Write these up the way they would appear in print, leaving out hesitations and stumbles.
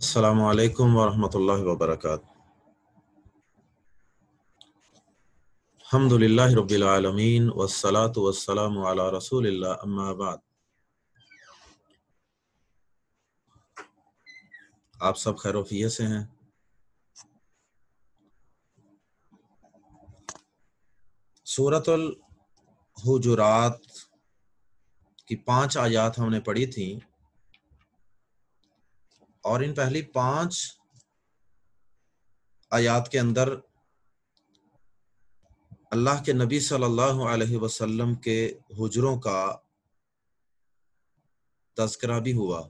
السلام علیکم ورحمۃ اللہ وبرکاتہ۔ الحمدللہ رب العالمین والصلاة والسلام علی رسول اللہ، اما بعد۔ آپ سب خیر وفیت سے ہیں؟ سورۃ الحجرات کی 5 آیات ہم نے پڑھی تھیں، اور ان پہلی 5 آیات کے اندر اللہ کے نبی صلی اللہ علیہ وسلم کے حجروں کا تذکرہ بھی ہوا۔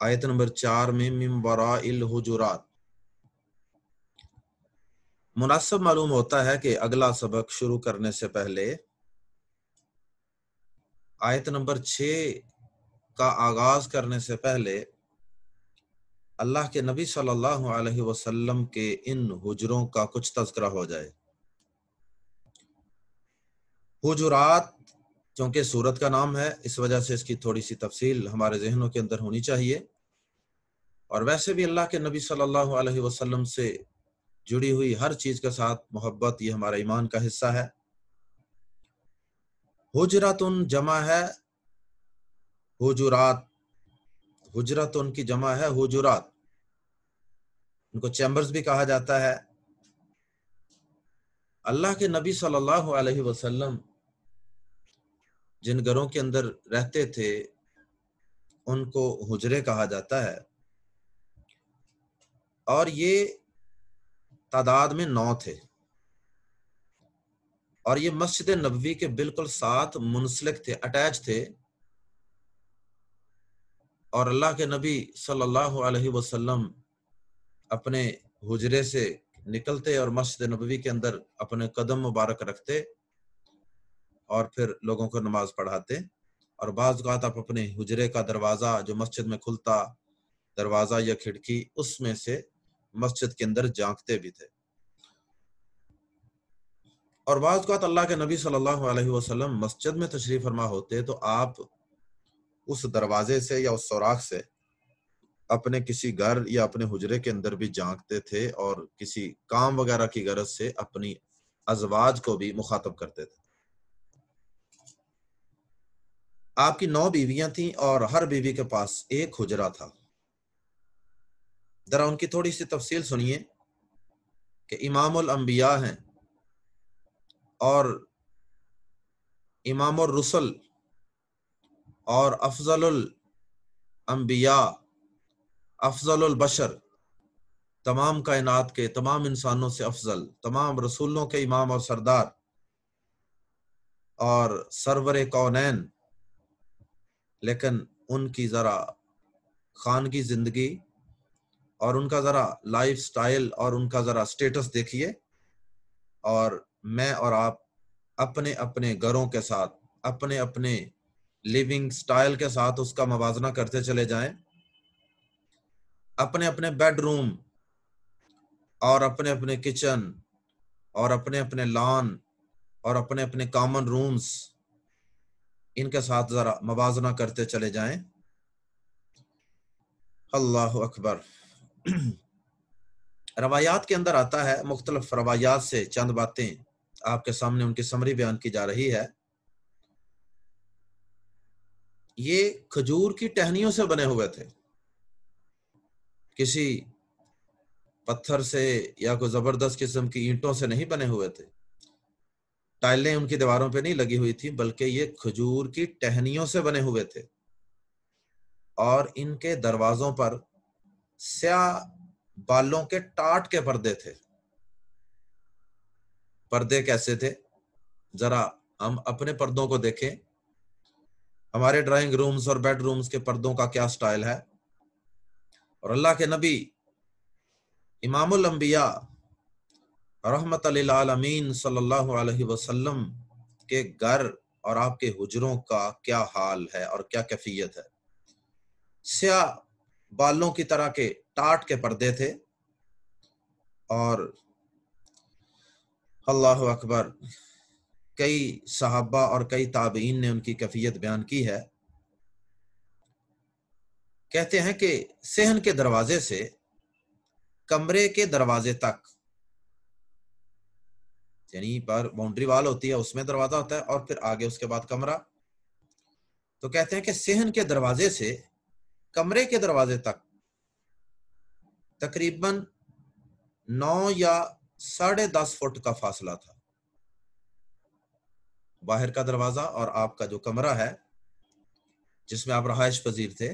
آیت نمبر 4 میں من وراء الحجرات مناسب معلوم ہوتا ہے کہ اگلا سبق شروع کرنے سے پہلے آیت نمبر 6 کا آغاز کرنے سے پہلے اللہ کے نبی صلی اللہ علیہ وسلم کے ان حجروں کا کچھ تذکرہ ہو جائے۔ حجرات چونکہ سورت کا نام ہے، اس وجہ سے اس کی تھوڑی سی تفصیل ہمارے ذہنوں کے اندر ہونی چاہیے، اور ویسے بھی اللہ کے نبی صلی اللہ علیہ وسلم سے جڑی ہوئی ہر چیز کے ساتھ محبت یہ ہمارا ایمان کا حصہ ہے۔ حجراتن جمع ہے حجرات، حجراتن کی جمع ہے حجرات، ان کو چیمبرز بھی کہا جاتا ہے۔ اللہ کے نبی صلی اللہ علیہ وسلم جن گھروں کے اندر رہتے تھے ان کو حجرے کہا جاتا ہے، اور یہ تعداد میں 9 تھے، اور یہ مسجد نبوی کے بالکل ساتھ منسلک تھے، اٹیچ تھے، اور اللہ کے نبی صلی اللہ علیہ وسلم اپنے حجرے سے نکلتے اور مسجد نبوی کے اندر اپنے قدم مبارک رکھتے اور پھر لوگوں کو نماز پڑھاتے، اور بعض اوقات آپ اپنے حجرے کا دروازہ جو مسجد میں کھلتا دروازہ یا کھڑکی، اس میں سے مسجد کے اندر جھانکتے بھی تھے۔ اور بعض اوقات اللہ کے نبی صلی اللہ علیہ وسلم مسجد میں تشریف فرما ہوتے تو آپ اس دروازے سے یا اس سوراخ سے اپنے کسی گھر یا اپنے حجرے کے اندر بھی جھانکتے تھے، اور کسی کام وغیرہ کی غرض سے اپنی ازواج کو بھی مخاطب کرتے تھے۔ آپ کی 9 بیویاں تھیں اور ہر بیوی کے پاس ایک حجرہ تھا۔ ذرا ان کی تھوڑی سی تفصیل سنیے کہ امام الانبیاء ہیں اور امام الرسل اور افضل الانبیاء، افضل البشر، تمام کائنات کے تمام انسانوں سے افضل، تمام رسولوں کے امام اور سردار، اور سرور کونین، لیکن ان کی ذرا خانگی زندگی اور ان کا ذرا لائف سٹائل اور ان کا ذرا سٹیٹس دیکھیے، اور میں اور آپ اپنے اپنے گھروں کے ساتھ اپنے اپنے لیونگ سٹائل کے ساتھ اس کا موازنہ کرتے چلے جائیں۔ اپنے اپنے بیڈ روم اور اپنے اپنے کچن اور اپنے اپنے لان اور اپنے اپنے کامن رومز، ان کے ساتھ ذرا موازنہ کرتے چلے جائیں۔ اللہ اکبر۔ روایات کے اندر آتا ہے، مختلف روایات سے چند باتیں آپ کے سامنے ان کی سمری بیان کی جا رہی ہے۔ یہ کھجور کی ٹہنیوں سے بنے ہوئے تھے، کسی پتھر سے یا کوئی زبردست قسم کی اینٹوں سے نہیں بنے ہوئے تھے، ٹائلیں ان کی دیواروں پہ نہیں لگی ہوئی تھی، بلکہ یہ کھجور کی ٹہنیوں سے بنے ہوئے تھے، اور ان کے دروازوں پر سیاہ بالوں کے ٹاٹ کے پردے تھے۔ پردے کیسے تھے؟ ذرا ہم اپنے پردوں کو دیکھیں، ہمارے ڈرائنگ رومز اور بیڈ رومز کے پردوں کا کیا سٹائل ہے، اور اللہ کے نبی امام الانبیاء رحمت للعالمین صلی اللہ علیہ وسلم کے گھر اور آپ کے حجروں کا کیا حال ہے اور کیا کیفیت ہے۔ سیاہ بالوں کی طرح کے ٹاٹ کے پردے تھے، اور اللہ اکبر، کئی صحابہ اور کئی تابعین نے ان کی کیفیت بیان کی ہے۔ کہتے ہیں کہ صحن کے دروازے سے کمرے کے دروازے تک، یعنی پر باؤنڈری وال ہوتی ہے، اس میں دروازہ ہوتا ہے، اور پھر آگے اس کے بعد کمرہ. تو کہتے ہیں کہ صحن کے دروازے سے کمرے کے دروازے تک تقریباً 9 یا 10.5 فٹ کا فاصلہ تھا. باہر کا دروازہ اور آپ کا جو کمرہ ہے جس میں آپ رہائش پذیر تھے،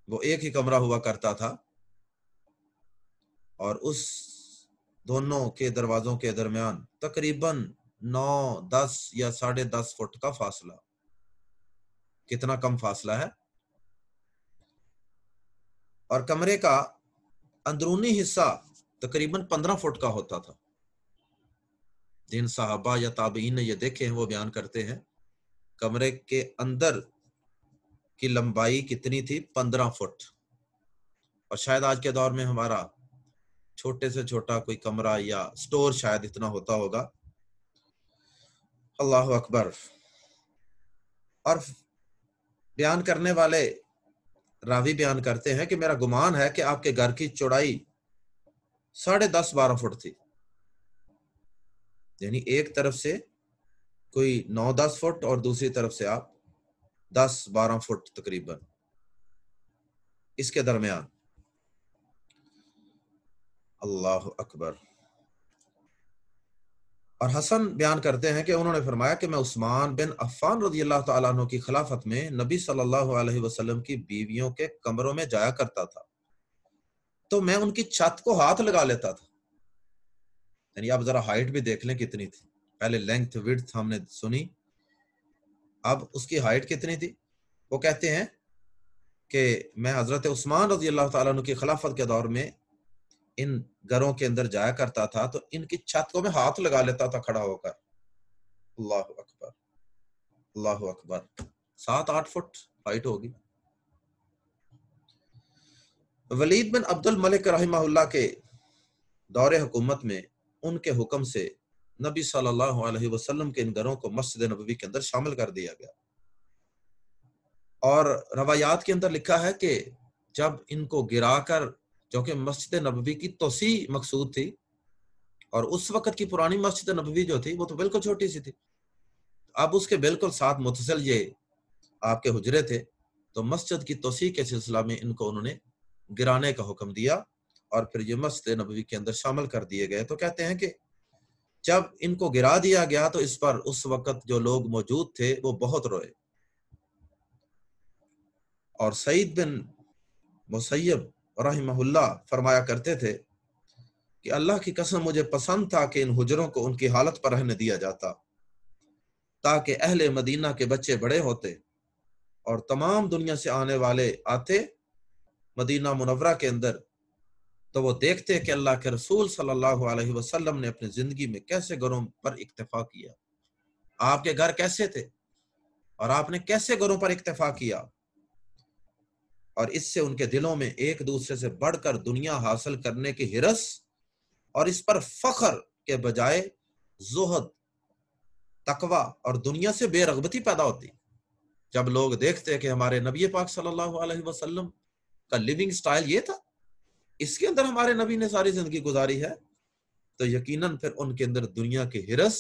وہ ایک ہی کمرہ ہوا کرتا تھا، اور اس دونوں کے دروازوں کے درمیان تقریباً 9، 10 یا 10.5 فٹ کا فاصلہ. کتنا کم فاصلہ ہے. اور کمرے کا اندرونی حصہ تقریباً 15 فٹ کا ہوتا تھا. جن صحابہ یا تابعین نے یہ دیکھے ہیں وہ بیان کرتے ہیں کمرے کے اندر کی لمبائی کتنی تھی، 15 فٹ. اور شاید آج کے دور میں ہمارا چھوٹے سے چھوٹا کوئی کمرہ یا سٹور شاید اتنا ہوتا ہوگا. اللہ اکبر. اور بیان کرنے والے راوی بیان کرتے ہیں کہ میرا گمان ہے کہ آپ کے گھر کی چوڑائی 10.5-12 فٹ تھی، یعنی ایک طرف سے کوئی 9-10 فٹ اور دوسری طرف سے آپ 10-12 فٹ تقریباً اس کے درمیان. اللہ اکبر. اور حسن بیان کرتے ہیں کہ انہوں نے فرمایا کہ میں عثمان بن عفان رضی اللہ تعالیٰ عنہ کی خلافت میں نبی صلی اللہ علیہ وسلم کی بیویوں کے کمروں میں جایا کرتا تھا تو میں ان کی چھت کو ہاتھ لگا لیتا تھا. یعنی آپ ذرا ہائٹ بھی دیکھ لیں کتنی تھی. پہلے لینتھ وڈتھ ہم نے سنی، اب اس کی ہائٹ کتنی تھی. وہ کہتے ہیں کہ میں حضرت عثمان رضی اللہ تعالیٰ عنہ کی خلافت کے دور میں ان گھروں کے اندر جایا کرتا تھا تو ان کی چھت کو میں ہاتھ لگا لیتا تھا کھڑا ہو کر. اللہ اکبر، اللہ اکبر. 7-8 فٹ ہائٹ ہوگی. ولید بن عبد الملک رحمہ اللہ کے دور حکومت میں ان کے حکم سے نبی صلی اللہ علیہ وسلم کے ان گھروں کو مسجد نبوی کے اندر شامل کر دیا گیا. اور روایات کے اندر لکھا ہے کہ جب ان کو گرا کر، کیونکہ مسجد نبوی کی توسیع مقصود تھی اور اس وقت کی پرانی مسجد نبوی جو تھی وہ تو بالکل چھوٹی سی تھی، اب اس کے بالکل ساتھ متصل یہ آپ کے حجرے تھے، تو مسجد کی توسیع کے سلسلہ میں ان کو انہوں نے گرانے کا حکم دیا اور پھر یہ مسجد نبوی کے اندر شامل کر دیے گئے. تو کہتے ہیں کہ جب ان کو گرا دیا گیا تو اس پر اس وقت جو لوگ موجود تھے وہ بہت روئے. اور سعید بن مسیب رحمہ اللہ فرمایا کرتے تھے کہ اللہ کی قسم مجھے پسند تھا کہ ان حجروں کو ان کی حالت پر رہنے دیا جاتا تاکہ اہل مدینہ کے بچے بڑے ہوتے اور تمام دنیا سے آنے والے آتے مدینہ منورہ کے اندر تو وہ دیکھتے کہ اللہ کے رسول صلی اللہ علیہ وسلم نے اپنی زندگی میں کیسے گھروں پر اکتفا کیا، آپ کے گھر کیسے تھے اور آپ نے کیسے گھروں پر اکتفا کیا. اور اس سے ان کے دلوں میں ایک دوسرے سے بڑھ کر دنیا حاصل کرنے کی ہرس اور اس پر فخر کے بجائے زہد، تقوی اور دنیا سے بے رغبتی پیدا ہوتی. جب لوگ دیکھتے کہ ہمارے نبی پاک صلی اللہ علیہ وسلم کا لیونگ سٹائل یہ تھا، اس کے اندر ہمارے نبی نے ساری زندگی گزاری ہے، تو یقیناً پھر ان کے اندر دنیا کی ہرس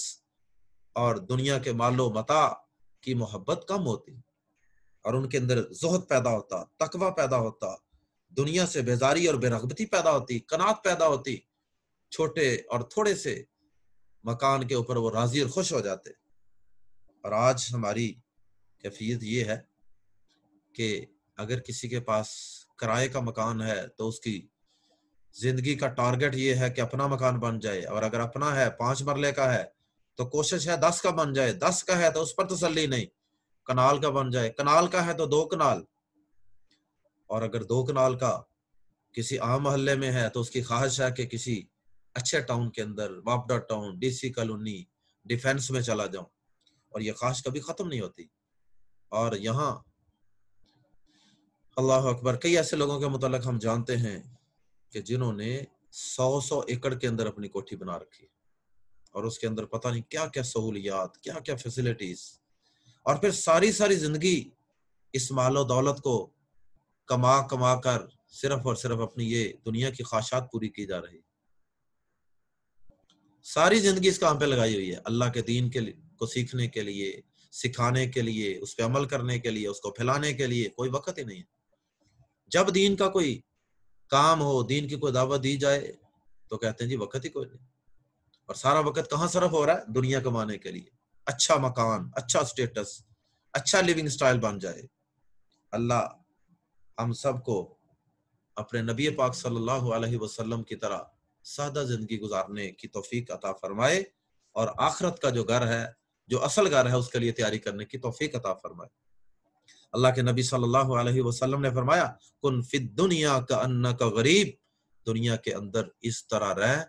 اور دنیا کے مال و متاع کی محبت کم ہوتی اور ان کے اندر زہد پیدا ہوتا، تقوی پیدا ہوتا، دنیا سے بیزاری اور بے رغبتی پیدا ہوتی، قناعت پیدا ہوتی. چھوٹے اور تھوڑے سے مکان کے اوپر وہ راضی اور خوش ہو جاتے. اور آج ہماری کیفیت یہ ہے کہ اگر کسی کے پاس کرائے کا مکان ہے تو اس کی زندگی کا ٹارگٹ یہ ہے کہ اپنا مکان بن جائے، اور اگر اپنا ہے 5 مرلے کا ہے تو کوشش ہے 10 کا بن جائے، 10 کا ہے تو اس پر تسلی نہیں، کنال کا بن جائے، کنال کا ہے تو 2 کنال، اور اگر 2 کنال کا کسی عام محلے میں ہے تو اس کی خواہش ہے کہ کسی اچھے ٹاؤن کے اندر، واپڈا town, D C colony, defence میں چلا جاؤں، اور یہ خواہش کبھی ختم نہیں ہوتی. اور یہاں اللہ اکبر کئی ایسے لوگوں کے متعلق ہم جانتے ہیں کہ جنہوں نے 100 ایکڑ کے اندر اپنی کوٹھی بنا رکھی اور اس کے اندر پتہ نہیں کیا کیا سہولیات، کیا کیا فیسلٹیز، اور پھر ساری زندگی اس مال و دولت کو کما کما کر صرف اور صرف اپنی یہ دنیا کی خواہشات پوری کی جا رہی. ساری زندگی اس کام پہ لگائی ہوئی ہے، اللہ کے دین کے کو سیکھنے کے لیے، سکھانے کے لیے، اس پہ عمل کرنے کے لیے، اس کو پھیلانے کے لیے کوئی وقت ہی نہیں ہے. جب دین کا کوئی کام ہو، دین کی کوئی دعوت دی جائے تو کہتے ہیں جی وقت ہی کوئی نہیں. اور سارا وقت کہاں صرف ہو رہا ہے؟ دنیا کمانے کے لیے، اچھا مکان، اچھا سٹیٹس، اچھا لیونگ سٹائل بن جائے. اللہ ہم سب کو اپنے نبی پاک صلی اللہ علیہ وسلم کی طرح سادہ زندگی گزارنے کی توفیق عطا فرمائے، اور آخرت کا جو گھر ہے، جو اصل گھر ہے، اس کے لیے تیاری کرنے کی توفیق عطا فرمائے. اللہ کے نبی صلی اللہ علیہ وسلم نے فرمایا کن فی الدنیا کأنک غریب، دنیا کے اندر اس طرح رہ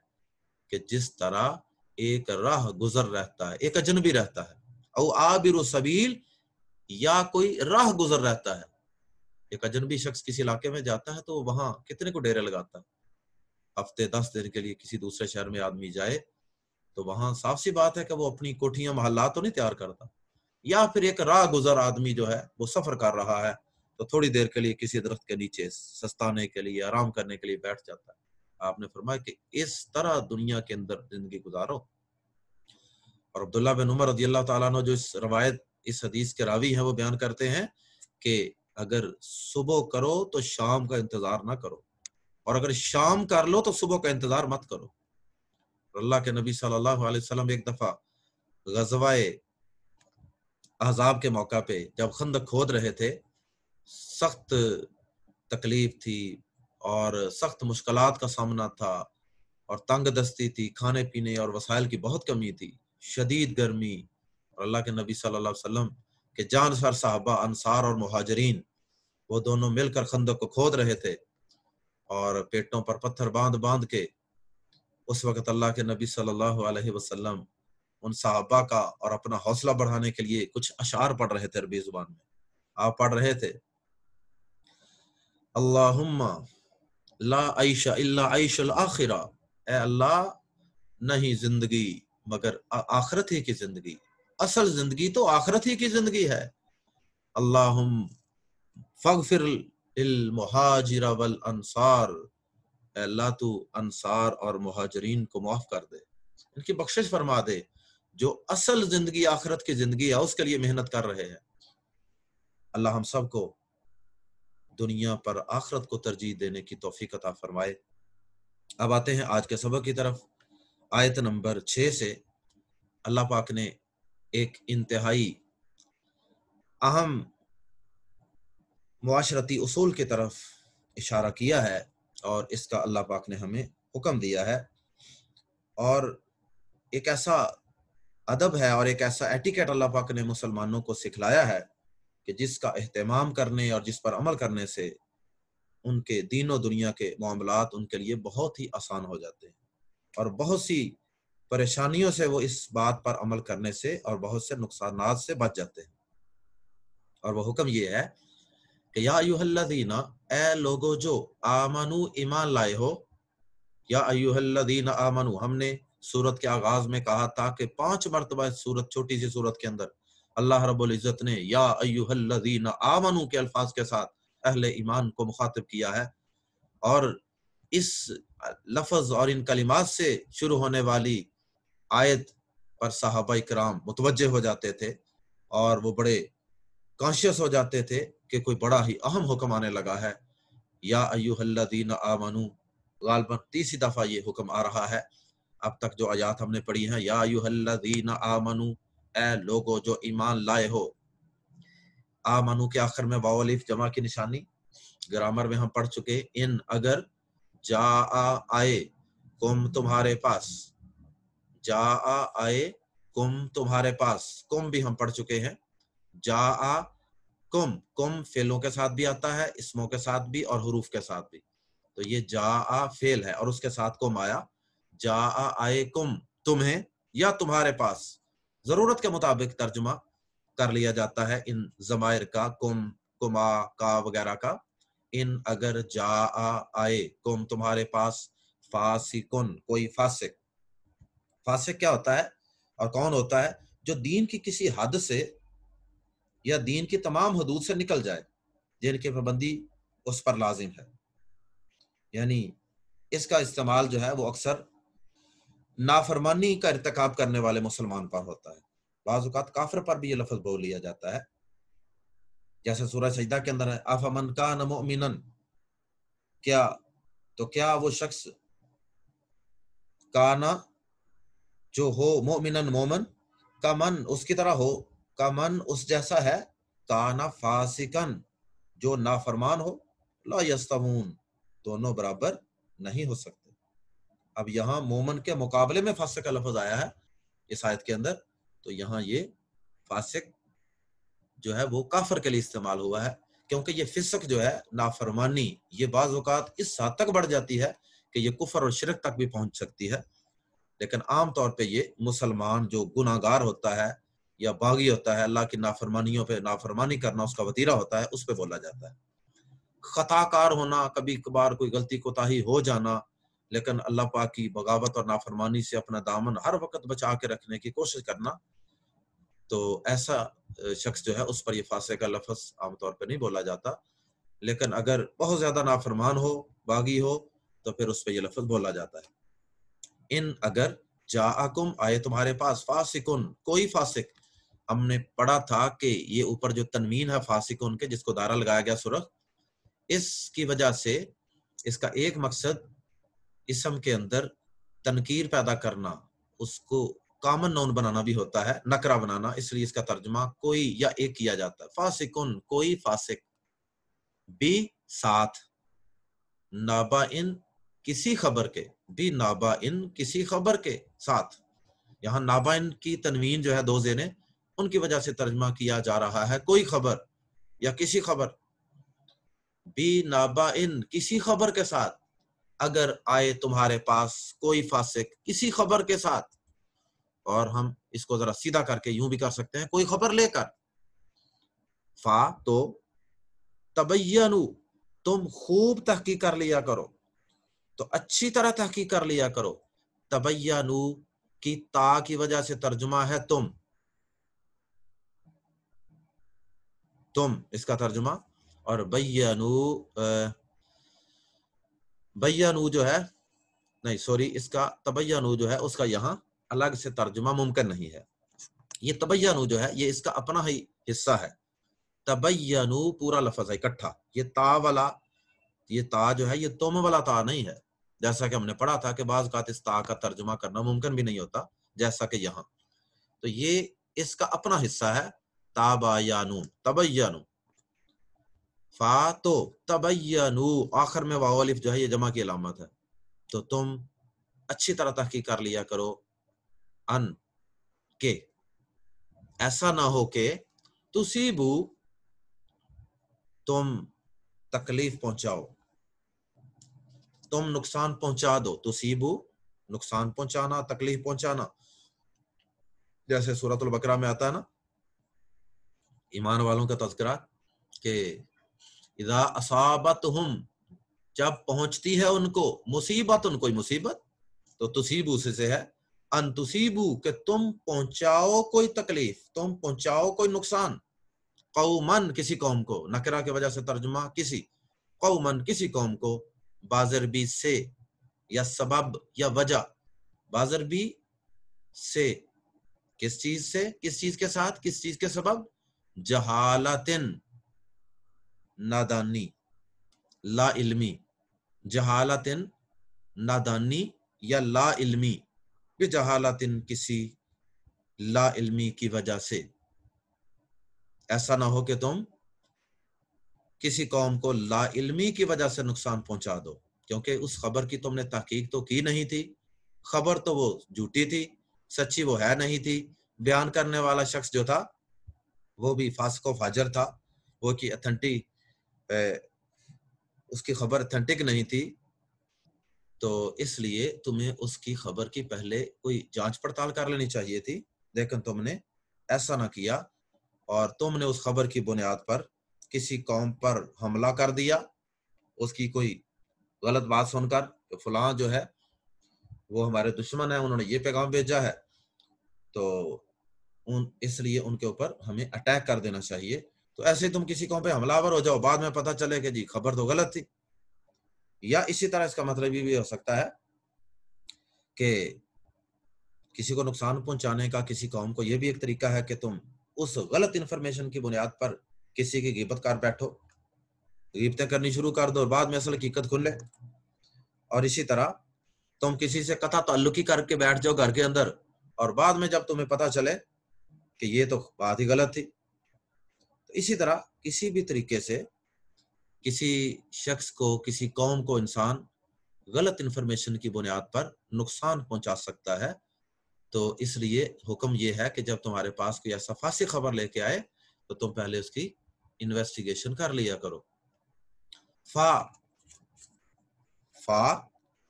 کہ جس طرح ایک راہ گزر رہتا ہے، ایک اجنبی رہتا ہے، او عابر سبیل، یا کوئی راہ گزر رہتا ہے. ایک اجنبی شخص کسی علاقے میں جاتا ہے تو وہاں کتنے کو ڈیرے لگاتا ہے. ہفتے 10 دن کے لیے کسی دوسرے شہر میں آدمی جائے تو وہاں صاف سی بات ہے کہ وہ اپنی کوٹھیاں محلات تو نہیں تیار کرتا. یا پھر ایک راہ گزر آدمی جو ہے وہ سفر کر رہا ہے تو تھوڑی دیر کے لیے کسی درخت کے نیچے سستانے کے لیے، آرام کرنے کے لیے بیٹھ جاتا ہے. آپ نے فرمایا کہ اس طرح دنیا کے اندر زندگی گزارو. اور عبداللہ بن عمر رضی اللہ تعالیٰ عنہ جو اس روایت، اس حدیث کے راوی ہیں، وہ بیان کرتے ہیں کہ اگر صبح کرو تو شام کا انتظار نہ کرو، اور اگر شام کر لو تو صبح کا انتظار مت کرو. اللہ کے نبی صلی اللہ علیہ وسلم ایک دفعہ غزوہ احزاب کے موقع پہ جب خندق کھود رہے تھے، سخت تکلیف تھی اور سخت مشکلات کا سامنا تھا، اور تنگ دستی تھی، کھانے پینے اور وسائل کی بہت کمی تھی، شدید گرمی. اور اللہ کے نبی صلی اللہ علیہ وسلم کے جانسار صحابہ انصار اور مہاجرین وہ دونوں مل کر خندق کو کھود رہے تھے، اور پیٹوں پر پتھر باندھ باندھ کے اس وقت اللہ کے نبی صلی اللہ علیہ وسلم ان صحابہ کا اور اپنا حوصلہ بڑھانے کے لیے کچھ اشعار پڑھ رہے تھے عربی زبان میں. آپ پڑھ رہے تھے اللہم لا عیش الا عیش الاخرہ، اے اللہ نہیں زندگی مگر آخرت ہی کی زندگی، اصل زندگی تو آخرت ہی کی زندگی ہے. اللہم فاغفر للمہاجر والانصار، اے اللہ تو انصار اور مہاجرین کو معاف کر دے، ان کی بخشش فرما دے، جو اصل زندگی آخرت کی زندگی ہے اس کے لیے محنت کر رہے ہیں. اللہ ہم سب کو دنیا پر آخرت کو ترجیح دینے کی توفیق عطا فرمائے. اب آتے ہیں آج کے سبق کی طرف. آیت نمبر 6 سے اللہ پاک نے ایک انتہائی اہم معاشرتی اصول کی طرف اشارہ کیا ہے، اور اس کا اللہ پاک نے ہمیں حکم دیا ہے، اور ایک ایسا ادب ہے اور ایک ایسا ایٹیکیٹ اللہ پاک نے مسلمانوں کو سکھلایا ہے کہ جس کا اہتمام کرنے اور جس پر عمل کرنے سے ان کے دین و دنیا کے معاملات ان کے لیے بہت ہی آسان ہو جاتے ہیں، اور بہت سی پریشانیوں سے وہ اس بات پر عمل کرنے سے اور بہت سے نقصانات سے بچ جاتے ہیں. اور وہ حکم یہ ہے کہ یا ایھا الذین، اے لوگو جو آمنو ایمان لائے ہو. یا ایھا الذین آمنو ہم نے سورت کے آغاز میں کہا تھا کہ 5 مرتبہ اس سورت، چھوٹی سی سورت کے اندر اللہ رب العزت نے یا ایھا الذین آمنو کے الفاظ کے ساتھ اہل ایمان کو مخاطب کیا ہے. اور اس لفظ اور ان کلمات سے شروع ہونے والی آیت پر صحابہ کرام متوجہ ہو جاتے تھے، اور وہ بڑے کانشیس ہو جاتے تھے کہ کوئی بڑا ہی اہم حکم آنے لگا ہے. یا ایھا الذین آمنو غالباً 30 دفعہ یہ حکم آ رہا ہے اب تک جو آیات ہم نے پڑھی ہیں. یا ایھا الذین آمنو، اے لوگو جو ایمان لائے ہو. آمنو کے آخر میں واو الف جمع کی نشانی، گرامر میں ہم پڑھ چکے. ان اگر، جا آئے، کم تمہارے پاس، جا آئے کم تمہارے پاس، کم بھی ہم پڑھ چکے ہیں. جا کم، کم فعلوں کے ساتھ بھی آتا ہے، اسموں کے ساتھ بھی اور حروف کے ساتھ بھی. تو یہ جا فعل ہے اور اس کے ساتھ کم آیا. جا آئے کم، تمہیں یا تمہارے پاس، ضرورت کے مطابق ترجمہ کر لیا جاتا ہے ان ضمائر کا، کم، کما، کا وغیرہ کا. ان اگر جا آئے کم تمہارے پاس فاسقن، کوئی فاسق. فاسق کیا ہوتا ہے اور کون ہوتا ہے؟ جو دین کی کسی حد سے یا دین کی تمام حدود سے نکل جائے، دین کی پابندی اس پر لازم ہے. یعنی اس کا استعمال جو ہے وہ اکثر نافرمانی کا ارتکاب کرنے والے مسلمان پر ہوتا ہے. بعض اوقات کافر پر بھی یہ لفظ بول لیا جاتا ہے، جیسے سورہ سجدہ کے اندر ہے افمن کان مؤمنا، کیا وہ شخص کانا جو ہو مومنن مومن کا من اس کی طرح ہو، کا من اس جیسا ہے، کانا فاسقن جو نافرمان ہو، لا یستوون دونوں برابر نہیں ہو سکتے. اب یہاں مومن کے مقابلے میں فاسق کا لفظ آیا ہے اس آیت کے اندر، تو یہاں یہ فاسق جو ہے وہ کافر کے لیے استعمال ہوا ہے، کیونکہ یہ فسق جو ہے نافرمانی یہ بعض اوقات اس حد تک بڑھ جاتی ہے کہ یہ کفر اور شرک تک بھی پہنچ سکتی ہے. لیکن عام طور پہ یہ مسلمان جو گناہگار ہوتا ہے یا باغی ہوتا ہے، اللہ کی نافرمانیوں پہ نافرمانی کرنا اس کا وتیرہ ہوتا ہے، اس پہ بولا جاتا ہے. خطا کار ہونا، کبھی کبھار کوئی غلطی کوتاہی ہو جانا، لیکن اللہ پاک کی بغاوت اور نافرمانی سے اپنا دامن ہر وقت بچا کے رکھنے کی کوشش کرنا، تو ایسا شخص جو ہے اس پر یہ فاسق کا لفظ عام طور پہ نہیں بولا جاتا. لیکن اگر بہت زیادہ نافرمان ہو، باغی ہو، تو پھر اس پہ یہ لفظ بولا جاتا ہے. ان اگر جاءکم آئے تمہارے پاس فاسقن کوئی فاسق، ہم نے پڑھا تھا کہ یہ اوپر جو تنوین ہے فاسقن کے جس کو دارہ لگایا گیا سرخ، اس کی وجہ سے اس کا ایک مقصد اسم کے اندر تنکیر پیدا کرنا، اس کو کامن نون بنانا بھی ہوتا ہے، نکرہ بنانا، اس لیے اس کا ترجمہ کوئی یا ایک کیا جاتا ہے. فاسقن کوئی فاسق، بھی ساتھ، نابائن کسی خبر کے، بھی نابائن کسی خبر کے ساتھ. یہاں نابائن کی تنوین جو ہے دو زیریں، ان کی وجہ سے ترجمہ کیا جا رہا ہے کوئی خبر یا کسی خبر. بھی نابائن کسی خبر کے ساتھ، اگر آئے تمہارے پاس کوئی فاسق کسی خبر کے ساتھ، اور ہم اس کو ذرا سیدھا کر کے یوں بھی کر سکتے ہیں کوئی خبر لے کر. فا تو تبینو تم خوب تحقیق کر لیا کرو، تو اچھی طرح تحقیق کر لیا کرو. تبینو کی تا کی وجہ سے ترجمہ ہے تم اس کا ترجمہ، اور بینو جو ہے نہیں سوری اس کا تبینو جو ہے اس کا یہاں الگ سے ترجمہ ممکن نہیں ہے. یہ تبینو جو ہے یہ اس کا اپنا ہی حصہ ہے. تبینو پورا لفظ ہے اکٹھا، یہ تا جو ہے یہ تم والا تا نہیں ہے، جیسا کہ ہم نے پڑھا تھا کہ بعض اوقات اس تا کا ترجمہ کرنا ممکن بھی نہیں ہوتا، جیسا کہ یہاں. تو یہ اس کا اپنا حصہ ہے. تابینو تبینو، فا تو تبینو آخر میں واو الف جو ہے یہ جمع کی علامت ہے، تو تم اچھی طرح تحقیق کر لیا کرو، ان کے ایسا نہ ہو کہ تصیبو تم تکلیف پہنچاؤ، تم نقصان پہنچا دو. تصیبو نقصان پہنچانا، تکلیف پہنچانا، جیسے سورۃ البقرہ میں آتا ہے نا ایمان والوں کا تذکرہ کہ اذا اصابتہم جب پہنچتی ہے ان کو مصیبت، ان کوئی مصیبت، تو تصیبو سے ہے ان تصیبو کہ تم پہنچاؤ کوئی تکلیف، تم پہنچاؤ کوئی نقصان، قومن کسی قوم کو، نکرہ کی وجہ سے ترجمہ کسی، قومن کسی قوم کو، بازربی سے یا سبب یا وجہ، بازربی سے کس چیز سے، کس چیز کے ساتھ، کس چیز کے سبب، جہالتن نادانی، لا علمی، جہالتن نادانی یا لا علمی، بجہالتن کسی لا علمی کی وجہ سے. ایسا نہ ہو کہ تم کسی قوم کو لا علمی کی وجہ سے نقصان پہنچا دو، کیونکہ اس خبر کی تم نے تحقیق تو کی نہیں تھی، خبر تو وہ جھوٹی تھی، سچی وہ ہے نہیں تھی، بیان کرنے والا شخص جو تھا وہ بھی فاسق و فاجر تھا، وہ کی اس کی خبر اتھینٹک نہیں تھی، تو اس لیے تمہیں اس کی خبر کی پہلے کوئی جانچ پڑتال کر لینی چاہیے تھی، لیکن تم نے ایسا نہ کیا، اور تم نے اس خبر کی بنیاد پر کسی قوم پر حملہ کر دیا، اس کی کوئی غلط بات سن کر کہ فلاں جو ہے وہ ہمارے دشمن ہیں، انہوں نے یہ پیغام بھیجا ہے، تو اس لیے ان کے اوپر ہمیں اٹیک کر دینا چاہیے. تو ایسے ہی تم کسی قوم پہ حملہ آور ہو جاؤ، بعد میں پتہ چلے کہ جی خبر تو غلط تھی. یا اسی طرح اس کا مطلب یہ بھی ہو سکتا ہے کہ کسی کو نقصان پہنچانے کا کسی قوم کو یہ بھی ایک طریقہ ہے کہ تم اس غلط انفارمیشن کی بنیاد پر کسی کی غیبت کر بیٹھو، غیبتیں کرنی شروع کر دو اور بعد میں اصل حقیقت کھل لے. اور اسی طرح تم کسی سے قطع تعلقی کر کے بیٹھ جاؤ گھر کے اندر، اور بعد میں جب تمہیں پتہ چلے کہ یہ تو بات ہی غلط تھی. تو اسی طرح کسی بھی طریقے سے کسی شخص کو، کسی قوم کو انسان غلط انفارمیشن کی بنیاد پر نقصان پہنچا سکتا ہے. تو اس لیے حکم یہ ہے کہ جب تمہارے پاس کوئی ایسا فاسق خبر لے کے آئے تو تم پہلے اس کی انویسٹیگیشن کر لیا کرو. فا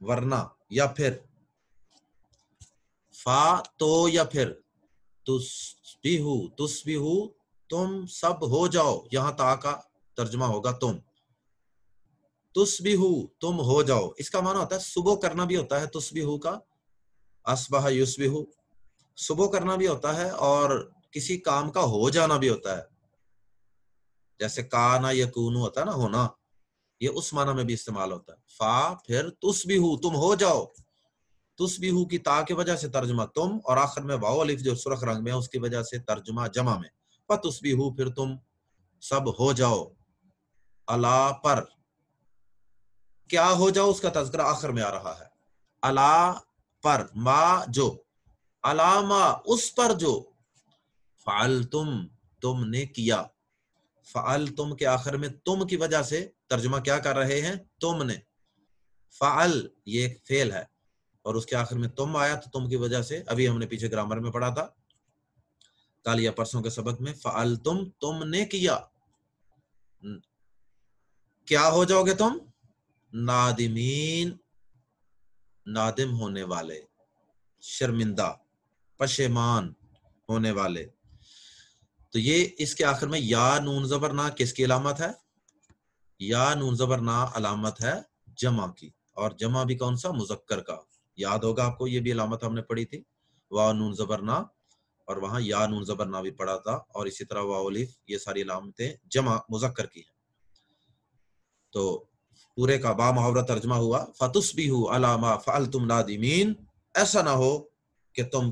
ورنہ، یا پھر فا تو، یا پھر تسبیحو تم سب ہو جاؤ، یہاں تک کا ترجمہ ہوگا تم. تسبیحو تم ہو جاؤ، اس کا معنی ہوتا ہے صبح کرنا بھی ہوتا ہے تسبیحو کا، اصبح یصبح، صبح کرنا بھی ہوتا ہے اور کسی کام کا ہو جانا بھی ہوتا ہے. جیسے کانا یکونو ہوتا ہے نا، ہونا، یہ اس معنی میں بھی استعمال ہوتا ہے. فا پھر تسبیحو تم ہو جاؤ، تسبیحو کی تا کی وجہ سے ترجمہ تم، اور آخر میں واو الف جو سرخ رنگ میں ہے اس کی وجہ سے ترجمہ جمع میں. فتسبیحو پھر تم سب ہو جاؤ، الا پر، کیا ہو جاؤ اس کا تذکرہ آخر میں آ رہا ہے. الا پر، ما جو، علامہ اس پر جو، فعلتم تم نے کیا. فعلتم کے آخر میں تم کی وجہ سے ترجمہ کیا کر رہے ہیں؟ تم نے. فعل یہ ایک فعل ہے اور اس کے آخر میں تم آیا تو تم کی وجہ سے، ابھی ہم نے پیچھے گرامر میں پڑھا تھا کل یا پرسوں کے سبق میں، فعلتم تم نے کیا. کیا ہو جاؤ گے تم؟ نادمین نادم ہونے والے، شرمندہ، پشیمان ہونے والے. تو یہ اس کے آخر میں یا نون زبر نا کس کی علامت ہے؟ یا نون زبر نا علامت ہے جمع کی، اور جمع بھی کون سا؟ مذکر کا. یاد ہوگا آپ کو یہ بھی علامت ہم نے پڑھی تھی، واو نون زبر نا، اور وہاں یا نون زبر نا بھی پڑھا تھا، اور اسی طرح واو الف، یہ ساری علامتیں جمع مذکر کی ہیں. تو پورے کا با محاورہ ترجمہ ہوا فَتُصْبِحُوا عَلَىٰ مَا فَعَلْتُمْ نَادِمِينَ، ایسا نہ ہو کہ تم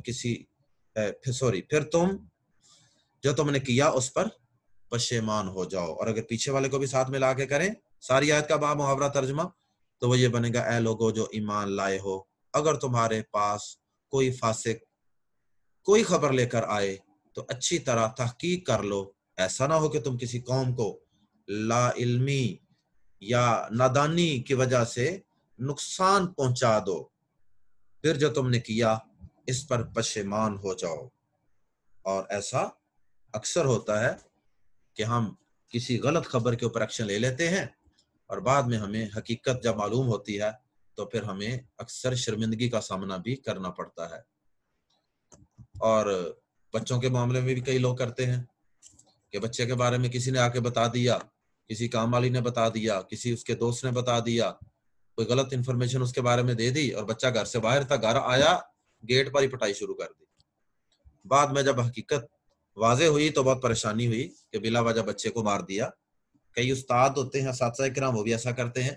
پھر تم جو تم نے کیا اس پر پشیمان ہو جاؤ. اور اگر پیچھے والے کو بھی ساتھ ملا کے کریں ساری آیت کا با محاورہ ترجمہ تو وہ یہ بنے گا، اے لوگو جو ایمان لائے ہو، اگر تمہارے پاس کوئی فاسق کوئی خبر لے کر آئے تو اچھی طرح تحقیق کر لو. ایسا نہ ہو کہ تم کسی قوم کو لا علمی یا نادانی کی وجہ سے نقصان پہنچا دو، پھر جو تم نے کیا اس پر پشیمان ہو جاؤ. اور ایسا اکثر ہوتا ہے کہ ہم کسی غلط خبر کے اوپر ایکشن لے لیتے ہیں اور بعد میں ہمیں حقیقت جب معلوم ہوتی ہے تو پھر ہمیں اکثر شرمندگی کا سامنا بھی کرنا پڑتا ہے. اور بچوں کے معاملے میں بھی کئی لوگ کرتے ہیں کہ بچے کے بارے میں کسی نے آ کے بتا دیا، کسی کام والی نے بتا دیا، کسی اس کے دوست نے بتا دیا، کوئی غلط انفارمیشن اس کے بارے میں دے دی اور بچہ گھر سے باہر تھا، گھر آیا گیٹ پر ہی پٹائی شروع کر دی. بعد میں جب حقیقت واضح ہوئی تو بہت پریشانی ہوئی کہ بلا وجہ بچے کو مار دیا. کئی استاد ہوتے ہیں، اساتذہ کرام، وہ بھی ایسا کرتے ہیں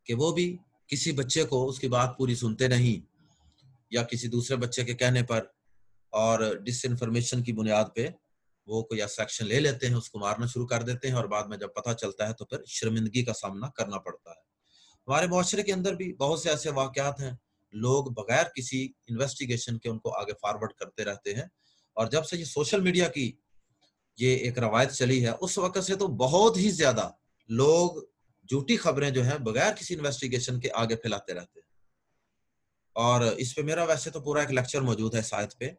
کہ وہ بھی کسی بچے کو اس کی بات پوری سنتے نہیں، یا کسی دوسرے بچے کے کہنے پر اور ڈس انفارمیشن کی بنیاد پہ وہ کوئی ایسا ایکشن لے لیتے ہیں، اس کو مارنا شروع کر دیتے ہیں، اور بعد میں جب پتہ چلتا ہے تو پھر شرمندگی کا سامنا کرنا پڑتا ہے. ہمارے معاشرے کے اندر بھی بہت سے ایسے واقعات ہیں، لوگ بغیر کسی انویسٹیگیشن کے ان کو آگے فارورڈ کرتے رہتے ہیں. اور جب سے یہ سوشل میڈیا کی یہ ایک روایت چلی ہے اس وقت سے تو بہت ہی زیادہ لوگ جھوٹی خبریں جو ہیں بغیر کسی انویسٹیگیشن کے آگے پھیلاتے رہتے ہیں. اور اس پہ میرا ویسے تو پورا ایک لیکچر موجود ہے سائٹ پہ،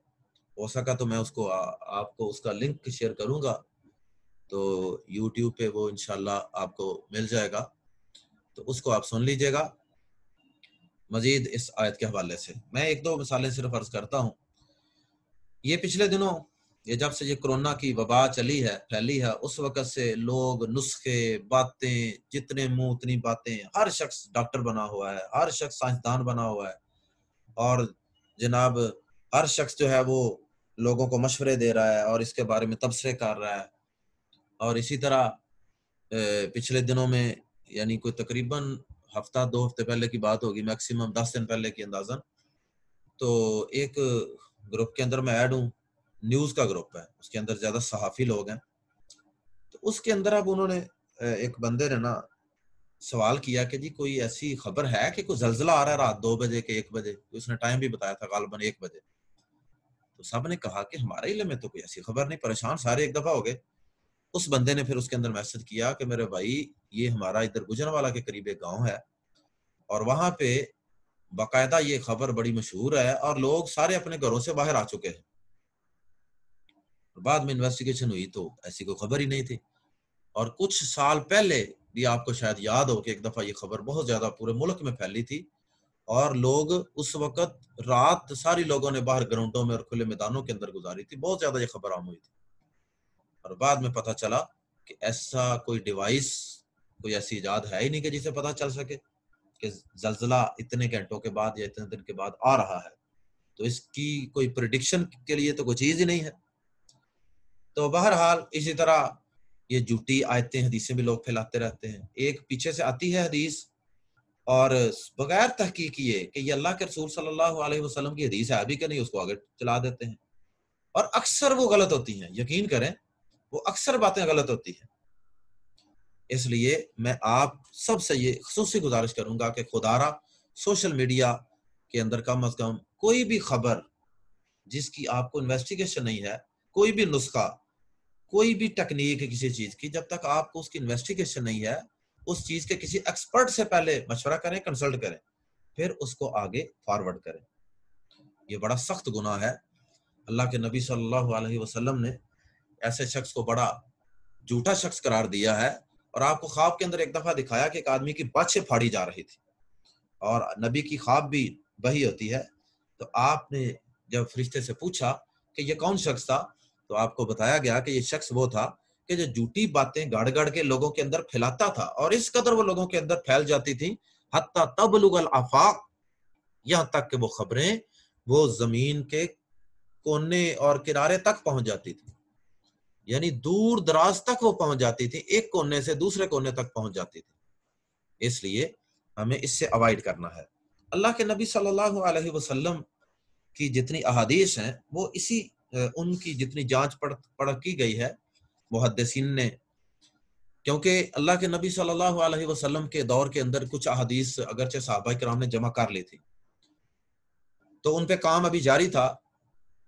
ہو سکا تو میں اس کو آپ کو اس کا لنک شیئر کروں گا، تو یوٹیوب پہ وہ انشاءاللہ آپ کو مل جائے گا، تو اس کو آپ سن لیجئے گا. مزید اس آیت کے حوالے سے میں ایک دو مثالیں صرف عرض کرتا ہوں. یہ پچھلے دنوں یہ جب سے یہ کرونا کی وبا چلی ہے، پھیلی ہے، اس وقت سے لوگ نسخے، باتیں، جتنے منہ اتنی باتیں، ہر شخص ڈاکٹر بنا ہوا ہے، ہر شخص سائنسدان بنا ہوا ہے، اور جناب ہر شخص جو ہے وہ لوگوں کو مشورے دے رہا ہے اور اس کے بارے میں تبصرے کر رہا ہے. اور اسی طرح پچھلے دنوں میں یعنی کوئی تقریباً ہفتہ 2 ہفتے پہلے کی بات ہوگی، میکسیمم 10 دن پہلے کی اندازاً، تو ایک گروپ کے اندر میں ایڈ ہوں، نیوز کا گروپ ہے، اس کے اندر زیادہ صحافی لوگ ہیں، تو اس کے اندر اب انہوں نے ایک بندے نے نا سوال کیا کہ جی کوئی ایسی خبر ہے کہ کوئی زلزلہ آ رہا ہے رات 2 بجے کے 1 بجے، اس نے ٹائم بھی بتایا تھا غالباً 1 بجے. تو سب نے کہا کہ ہمارے علم میں تو کوئی ایسی خبر نہیں، پریشان سارے ایک دفعہ ہو گئے. اس بندے نے پھر اس کے اندر میسج کیا کہ میرے بھائی یہ ہمارا ادھر گجرانوالہ کے قریب ایک گاؤں ہے اور وہاں پہ باقاعدہ یہ خبر بڑی مشہور ہے اور لوگ سارے اپنے گھروں سے باہر آ چکے ہیں. بعد میں انویسٹیگیشن ہوئی تو ایسی کوئی خبر ہی نہیں تھی. اور کچھ سال پہلے بھی آپ کو شاید یاد ہو کہ ایک دفعہ یہ خبر بہت زیادہ پورے ملک میں پھیلی تھی اور لوگ اس وقت رات ساری لوگوں نے باہر گراؤنڈوں میں اور کھلے میدانوں کے اندر گزاری تھی، بہت زیادہ یہ خبر عام ہوئی تھی. اور بعد میں پتہ چلا کہ ایسا کوئی ڈیوائس، کوئی ایسی ایجاد ہے ہی نہیں کہ جسے پتہ چل سکے کہ زلزلہ اتنے گھنٹوں کے بعد یا اتنے دن کے بعد آ رہا ہے. تو اس کی کوئی پریڈکشن کے لیے تو کوئی چیز ہی نہیں ہے. تو بہرحال اسی طرح یہ جھوٹی آیتیں حدیثیں بھی لوگ پھیلاتے رہتے ہیں. ایک پیچھے سے آتی ہے حدیث اور بغیر تحقیق کیے کہ یہ اللہ کے رسول صلی اللہ علیہ وسلم کی حدیث ہے بھی کہ نہیں، اس کو آگے چلا دیتے ہیں اور اکثر وہ غلط ہوتی ہیں. یقین کریں وہ اکثر باتیں غلط ہوتی ہیں. اس لیے میں آپ سب سے یہ خصوصی گزارش کروں گا کہ خدارا سوشل میڈیا کے اندر کم از کم کوئی بھی خبر جس کی آپ کو انویسٹیگیشن نہیں ہے، کوئی بھی نسخہ، کوئی بھی ٹیکنیک کسی چیز کی، جب تک آپ کو اس کی انویسٹیگیشن نہیں ہے اس چیز کے کسی ایکسپرٹ سے پہلے مشورہ کریں، کنسلٹ کریں، پھر اس کو آگے فارورڈ کریں. یہ بڑا سخت گناہ ہے. اللہ کے نبی صلی اللہ علیہ وسلم نے ایسے شخص کو بڑا جھوٹا شخص قرار دیا ہے اور آپ کو خواب کے اندر ایک دفعہ دکھایا کہ ایک آدمی کی بچیں پھاڑی جا رہی تھی اور نبی کی خواب بھی وہی ہوتی ہے. تو آپ نے جب فرشتے سے پوچھا کہ یہ کون شخص تھا تو آپ کو بتایا گیا کہ یہ شخص وہ تھا کہ جو جھوٹی باتیں گڑ گڑ کے لوگوں کے اندر پھیلاتا تھا اور اس قدر وہ لوگوں کے اندر پھیل جاتی تھی حتی تبلغ الآفاق، یہاں تک کہ وہ خبریں وہ زمین کے کونے اور کنارے تک پہنچ جاتی تھی، یعنی دور دراز تک وہ پہنچ جاتی تھی، ایک کونے سے دوسرے کونے تک پہنچ جاتی تھی. اس لیے ہمیں اس سے اوائڈ کرنا ہے. اللہ کے نبی صلی اللہ علیہ وسلم کی جتنی احادیث ہیں وہ اسی ان کی جتنی جانچ پڑھ کی گئی ہے محدثین نے، کیونکہ اللہ کے نبی صلی اللہ علیہ وسلم کے دور کے اندر کچھ احادیث اگرچہ صحابہ کرام نے جمع کر لی تھی تو ان پہ کام ابھی جاری تھا.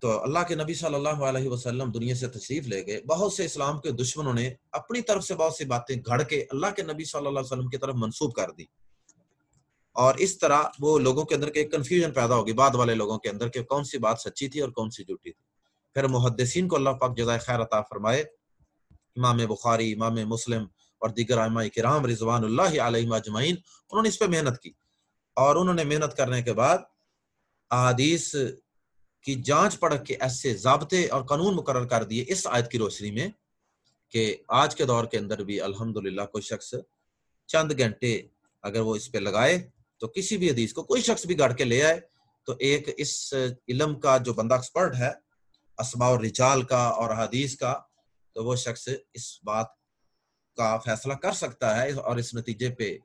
تو اللہ کے نبی صلی اللہ علیہ وسلم دنیا سے تشریف لے گئے، بہت سے اسلام کے دشمنوں نے اپنی طرف سے بہت سی باتیں گھڑ کے اللہ کے نبی صلی اللہ علیہ وسلم کی طرف منسوب کر دی اور اس طرح وہ لوگوں کے اندر کے کنفیوژن پیدا ہوگی، بعد والے لوگوں کے اندر کہ کون سی بات سچی تھی اور کون سی جھوٹی تھی. پھر محدثین کو اللہ پاک جزائے خیر عطا فرمائے، امام بخاری، امام مسلم اور دیگر ائمہ کرام رضوان اللہ علیہم اجمعین، انہوں نے اس پہ محنت کی اور انہوں نے محنت کرنے کے بعد احادیث کی جانچ پڑھ کے ایسے ضابطے اور قانون مقرر کر دیے اس آیت کی روشنی میں کہ آج کے دور کے اندر بھی الحمدللہ کوئی شخص چند گھنٹے اگر وہ اس پہ لگائے تو کسی بھی حدیث کو کوئی شخص بھی گھڑ کے لے آئے تو ایک اس علم کا جو بندہ ایکسپرٹ ہے اسماء الرجال کا اور حدیث کا، تو وہ شخص اس بات کا فیصلہ کر سکتا ہے اور اس نتیجے پہ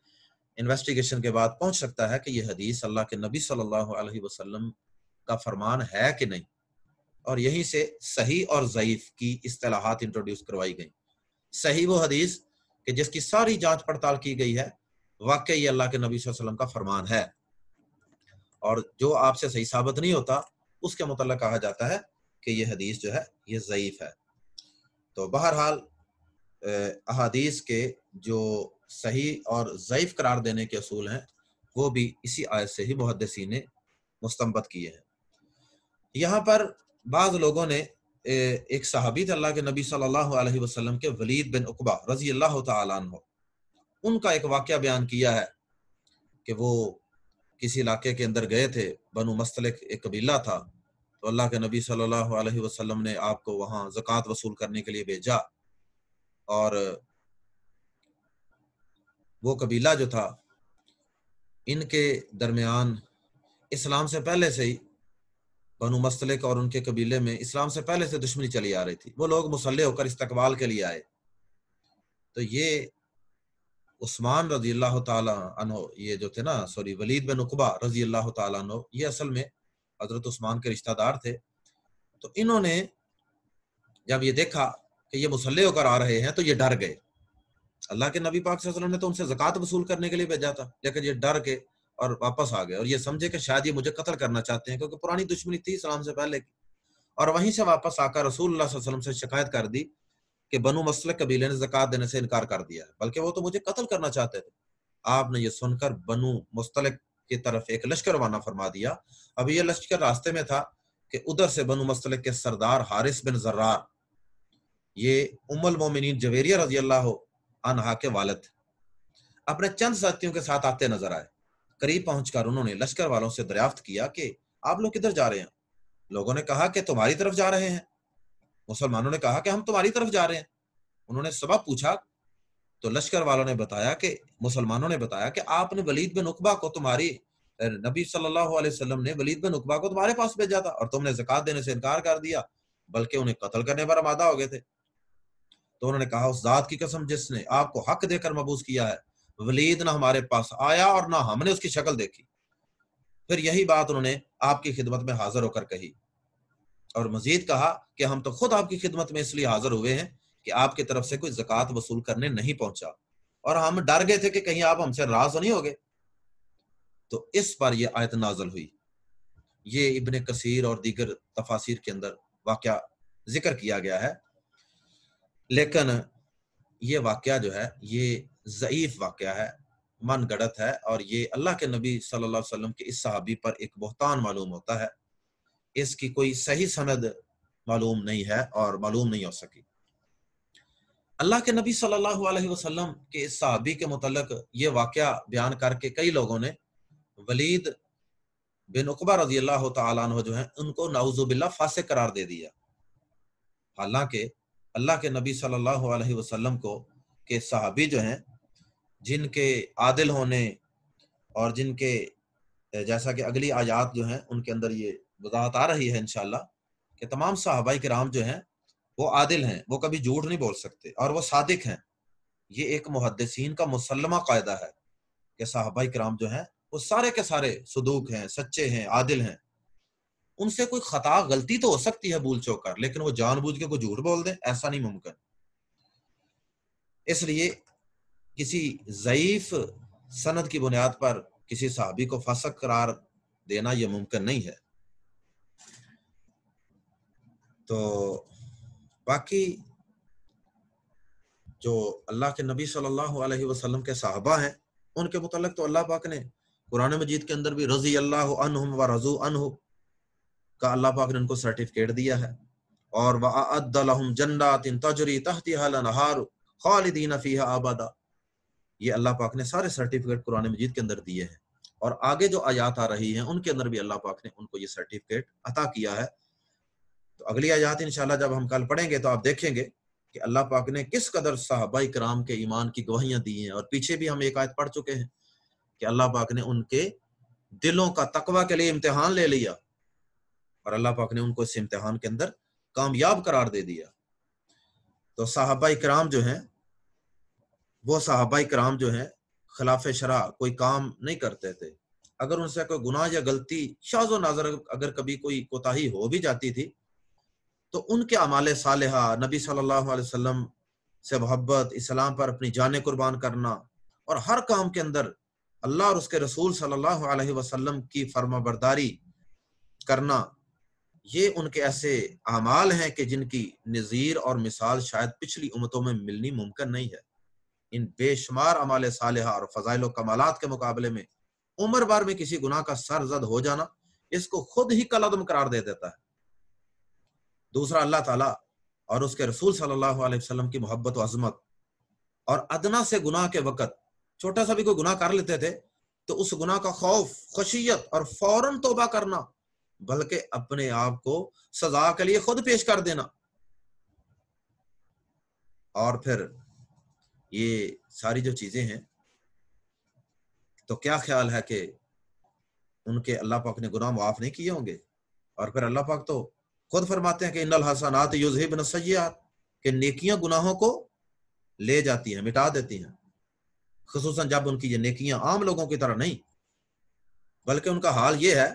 انویسٹیگیشن کے بعد پہنچ سکتا ہے کہ یہ حدیث اللہ کے نبی صلی اللہ علیہ وسلم کا فرمان ہے کہ نہیں. اور یہیں سے صحیح اور ضعیف کی اصطلاحات انٹروڈیوس کروائی گئیں. صحیح وہ حدیث کہ جس کی ساری جانچ پڑتال کی گئی ہے، واقعی یہ اللہ کے نبی صلی اللہ علیہ وسلم کا فرمان ہے، اور جو آپ سے صحیح ثابت نہیں ہوتا اس کے متعلق کہا جاتا ہے کہ یہ حدیث جو ہے یہ ضعیف ہے. تو بہرحال احادیث کے جو صحیح اور ضعیف قرار دینے کے اصول ہیں وہ بھی اسی آیت سے ہی محدثین نے مستنبط کیے ہیں. یہاں پر بعض لوگوں نے ایک صحابی تھے اللہ کے نبی صلی اللہ علیہ وسلم کے ولید بن عقبہ رضی اللہ تعالیٰ عنہ، ان کا ایک واقعہ بیان کیا ہے کہ وہ کسی علاقے کے اندر گئے تھے، بنو مستلق ایک قبیلہ تھا، تو اللہ کے نبی صلی اللہ علیہ وسلم نے آپ کو وہاں زکوٰۃ وصول کرنے کے لیے بھیجا اور وہ قبیلہ جو تھا ان کے درمیان اسلام سے پہلے سے ہی بنو مستلق اور ان کے قبیلے میں اسلام سے پہلے سے دشمنی چلی آ رہی تھی. وہ لوگ مسلح ہو کر استقبال کے لیے آئے تو یہ عثمان رضی اللہ تعالی عنہ، یہ جو تھے نا ولید بن عقبہ رضی اللہ تعالیٰ عنہ، یہ اصل میں حضرت عثمان کے رشتہ دار تھے۔ تو انہوں نے جب یہ دیکھا کہ یہ مسلح ہو کر آ رہے ہیں تو یہ ڈر گئے۔ اللہ کے نبی پاک صلی اللہ علیہ وسلم نے تو ان سے زکوٰۃ وصول کرنے کے لیے بھیجا تھا، لیکن یہ ڈر کے اور واپس آ گئے، اور یہ سمجھے کہ شاید یہ مجھے قتل کرنا چاہتے ہیں، کیونکہ پرانی دشمنی تھی اسلام سے پہلے کی۔ اور وہیں سے واپس آ کر رسول اللہ صلی اللہ علیہ وسلم سے شکایت کر دی کہ بنو مسلک قبیلے نے زکوٰۃ دینے سے انکار کر دیا ہے، بلکہ وہ تو مجھے قتل کرنا چاہتے تھے۔ آپ نے یہ سن کر بنو مستلق کی طرف ایک لشکر روانہ فرما دیا۔ اب یہ لشکر راستے میں تھا کہ ادھر سے بنو مستلق کے سردار حارث بن زرار، یہ ام المومنین جویریہ رضی اللہ عنہا کے والد، اپنے چند ساتھیوں کے ساتھ آتے نظر آئے۔ قریب پہنچ کر انہوں نے لشکر والوں سے دریافت کیا کہ آپ لوگ کدھر جا رہے ہیں؟ لوگوں نے کہا کہ تمہاری طرف جا رہے ہیں۔ مسلمانوں نے کہا کہ ہم تمہاری طرف جا رہے ہیں۔ انہوں نے سبب پوچھا تو لشکر والوں نے بتایا کہ مسلمانوں نے بتایا کہ آپ نے ولید بن عقبہ کو تمہاری نبی صلی اللہ علیہ وسلم نے ولید بن عقبہ کو تمہارے پاس بھیجا تھا، اور تم نے زکوٰۃ دینے سے انکار کر دیا، بلکہ انہیں قتل کرنے پر آمادہ ہو گئے تھے۔ تو انہوں نے کہا اس ذات کی قسم جس نے آپ کو حق دے کر مبعوث کیا ہے، ولید نہ ہمارے پاس آیا اور نہ ہم نے اس کی شکل دیکھی۔ پھر یہی بات انہوں نے آپ کی خدمت میں حاضر ہو کر کہی، اور مزید کہا کہ ہم تو خود آپ کی خدمت میں اس لیے حاضر ہوئے ہیں کہ آپ کی طرف سے کوئی زکوٰۃ وصول کرنے نہیں پہنچا، اور ہم ڈر گئے تھے کہ کہیں آپ ہم سے ناراض تو نہیں ہوگے۔ تو اس پر یہ آیت نازل ہوئی۔ یہ ابن کثیر اور دیگر تفاسیر کے اندر واقعہ ذکر کیا گیا ہے، لیکن یہ واقعہ جو ہے یہ ضعیف واقعہ ہے، من گڑت ہے، اور یہ اللہ کے نبی صلی اللہ علیہ وسلم کے اس صحابی پر ایک بہتان معلوم ہوتا ہے۔ اس کی کوئی صحیح سند معلوم نہیں ہے اور معلوم نہیں ہو سکی۔ اللہ کے نبی صلی اللہ علیہ وسلم کے اس صحابی کے متعلق یہ واقعہ بیان کر کے کئی لوگوں نے ولید بن عقبہ رضی اللہ تعالیٰ عنہ جو ہیں ان کو نعوذ باللہ فاسق قرار دے دیا، حالانکہ اللہ کے نبی صلی اللہ علیہ وسلم کو کے صحابی جو ہیں جن کے عادل ہونے اور جن کے جیسا کہ اگلی آیات جو ہیں ان کے اندر یہ وضاحت آ رہی ہے انشاءاللہ کہ تمام صحابہ کرام جو ہیں وہ عادل ہیں، وہ کبھی جھوٹ نہیں بول سکتے اور وہ صادق ہیں۔ یہ ایک محدثین کا مسلمہ قاعدہ ہے کہ صحابہ کرام جو ہیں وہ سارے کے سارے صدوق ہیں، سچے ہیں، عادل ہیں۔ ان سے کوئی خطا غلطی تو ہو سکتی ہے بھول چوک کر، لیکن وہ جان بوجھ کے کوئی جھوٹ بول دیں ایسا نہیں ممکن۔ اس لیے کسی ضعیف سند کی بنیاد پر کسی صحابی کو فاسق قرار دینا یہ ممکن نہیں ہے۔ تو باقی جو اللہ کے نبی صلی اللہ علیہ وسلم کے صحابہ ہیں ان کے متعلق تو اللہ پاک نے قرآن مجید کے اندر بھی رضی اللہ عنہم ورضوا عنہ کا اللہ پاک نے ان کو سرٹیفکیٹ دیا ہے، اور وَأَعَدَّ لَهُمْ جَنَّاتٍ تَجْرِي تَحْتِهَا الْأَنْهَارُ خَالِدِينَ فِيهَا أَبَدًا۔ یہ اللہ پاک نے سارے سرٹیفکیٹ قرآن مجید کے اندر دیے ہیں، اور آگے جو آیات آ رہی ہیں ان کے اندر بھی اللہ پاک نے ان کو یہ سرٹیفکیٹ عطا کیا ہے۔ تو اگلی آیات انشاءاللہ جب ہم کل پڑھیں گے تو آپ دیکھیں گے کہ اللہ پاک نے کس قدر صحابہ کرام کے ایمان کی گواہیاں دی ہیں، اور پیچھے بھی ہم ایک آیت پڑھ چکے ہیں کہ اللہ پاک نے ان کے دلوں کا تقوی کے لیے امتحان لے لیا، اور اللہ پاک نے ان کو اس امتحان کے اندر کامیاب قرار دے دیا۔ تو صحابہ کرام جو ہیں وہ صحابہ کرام جو ہیں خلاف شرع کوئی کام نہیں کرتے تھے۔ اگر ان سے کوئی گناہ یا غلطی شاذ و نادر اگر کبھی کوئی کوتاہی ہو بھی جاتی تھی تو ان کے اعمال صالحہ، نبی صلی اللہ علیہ وسلم سے محبت، اسلام پر اپنی جانیں قربان کرنا، اور ہر کام کے اندر اللہ اور اس کے رسول صلی اللہ علیہ وسلم کی فرما برداری کرنا، یہ ان کے ایسے اعمال ہیں کہ جن کی نظیر اور مثال شاید پچھلی امتوں میں ملنی ممکن نہیں ہے۔ ان بے شمار اعمال صالحہ اور فضائل و کمالات کے مقابلے میں عمر بھر میں کسی گناہ کا سرزد ہو جانا اس کو خود ہی کالعدم قرار دے دیتا ہے۔ دوسرا، اللہ تعالیٰ اور اس کے رسول صلی اللہ علیہ وسلم کی محبت و عظمت، اور ادنا سے گناہ کے وقت چھوٹا سا بھی کوئی گناہ کر لیتے تھے تو اس گناہ کا خوف، خشیت اور فوراً توبہ کرنا، بلکہ اپنے آپ کو سزا کے لیے خود پیش کر دینا، اور پھر یہ ساری جو چیزیں ہیں تو کیا خیال ہے کہ ان کے اللہ پاک نے گناہ معاف نہیں کیے ہوں گے؟ اور پھر اللہ پاک تو خود فرماتے ہیں کہ ان الحسنات یذہبن السیئات، کہ نیکیاں گناہوں کو لے جاتی ہیں، مٹا دیتی ہیں، خصوصاً جب ان کی یہ نیکیاں عام لوگوں کی طرح نہیں، بلکہ ان کا حال یہ ہے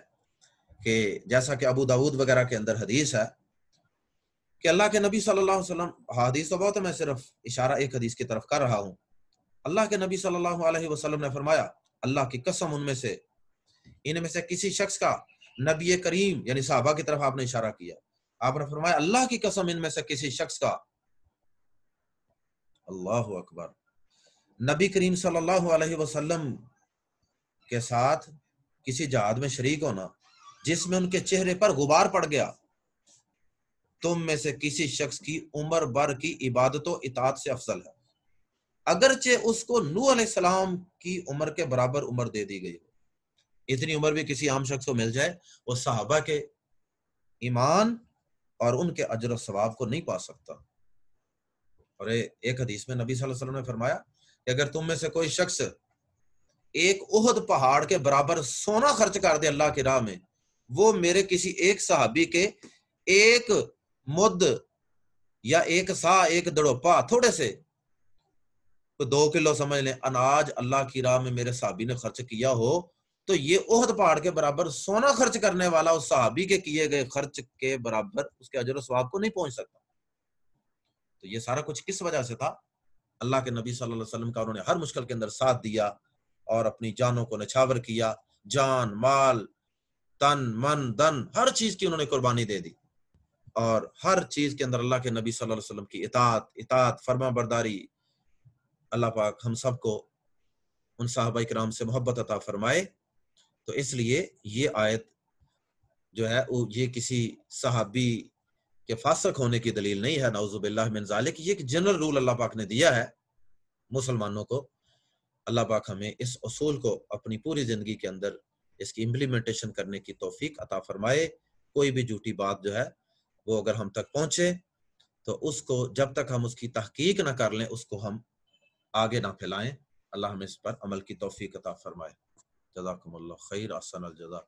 کہ جیسا کہ ابو داؤد وغیرہ کے اندر حدیث ہے کہ اللہ کے نبی صلی اللہ علیہ وسلم، حدیث تو بہت ہے، میں صرف اشارہ ایک حدیث کی طرف کر رہا ہوں، اللہ کے نبی صلی اللہ علیہ وسلم نے فرمایا، اللہ کی قسم ان میں سے کسی شخص کا، نبی کریم یعنی صحابہ کی طرف آپ نے اشارہ کیا، آپ نے فرمایا اللہ کی قسم ان میں سے کسی شخص کا، اللہ اکبر، نبی کریم صلی اللہ علیہ وسلم کے ساتھ کسی جہاد میں شریک ہونا جس میں ان کے چہرے پر غبار پڑ گیا، تم میں سے کسی شخص کی عمر بھر کی عبادت و اطاعت سے افضل ہے، اگرچہ اس کو نوح علیہ السلام کی عمر کے برابر عمر دے دی گئی، اتنی عمر بھی کسی عام شخص کو مل جائے، وہ صحابہ کے ایمان اور ان کے اجر و ثواب کو نہیں پا سکتا۔ اور ایک حدیث میں نبی صلی اللہ علیہ وسلم نے فرمایا کہ اگر تم میں سے کوئی شخص ایک احد پہاڑ کے برابر سونا خرچ کر دے اللہ کی راہ میں، وہ میرے کسی ایک صحابی کے ایک مد یا ایک سا، ایک دڑوپا، تھوڑے سے 2 کلو سمجھ لیں اناج اللہ کی راہ میں میرے صحابی نے خرچ کیا ہو، تو یہ احد پہاڑ کے برابر سونا خرچ کرنے والا اس صحابی کے کیے گئے خرچ کے برابر اس کے اجر و ثواب کو نہیں پہنچ سکتا۔ تو یہ سارا کچھ کس وجہ سے تھا؟ اللہ کے نبی صلی اللہ علیہ وسلم کا انہوں نے ہر مشکل کے اندر ساتھ دیا اور اپنی جانوں کو نچھاور کیا، جان، مال، تن، من، دن، ہر چیز کی انہوں نے قربانی دے دی، اور ہر چیز کے اندر اللہ کے نبی صلی اللہ علیہ وسلم کی اطاعت، فرما برداری۔ اللہ پاک ہم سب کو ان صحابہ کرام سے محبت عطا فرمائے۔ تو اس لیے یہ آیت جو ہے یہ کسی صحابی کے فاسق ہونے کی دلیل نہیں ہے، نعوذ باللہ من ذالک، یہ ایک جنرل رول اللہ پاک نے دیا ہے مسلمانوں کو۔ اللہ پاک ہمیں اس اصول کو اپنی پوری زندگی کے اندر اس کی امپلیمنٹیشن کرنے کی توفیق عطا فرمائے۔ کوئی بھی جھوٹی بات جو ہے وہ اگر ہم تک پہنچے تو اس کو جب تک ہم اس کی تحقیق نہ کر لیں اس کو ہم آگے نہ پھیلائیں۔ اللہ ہمیں اس پر عمل کی توفیق عطا فرمائے۔ جزاکم اللہ خیر، احسن الجزا۔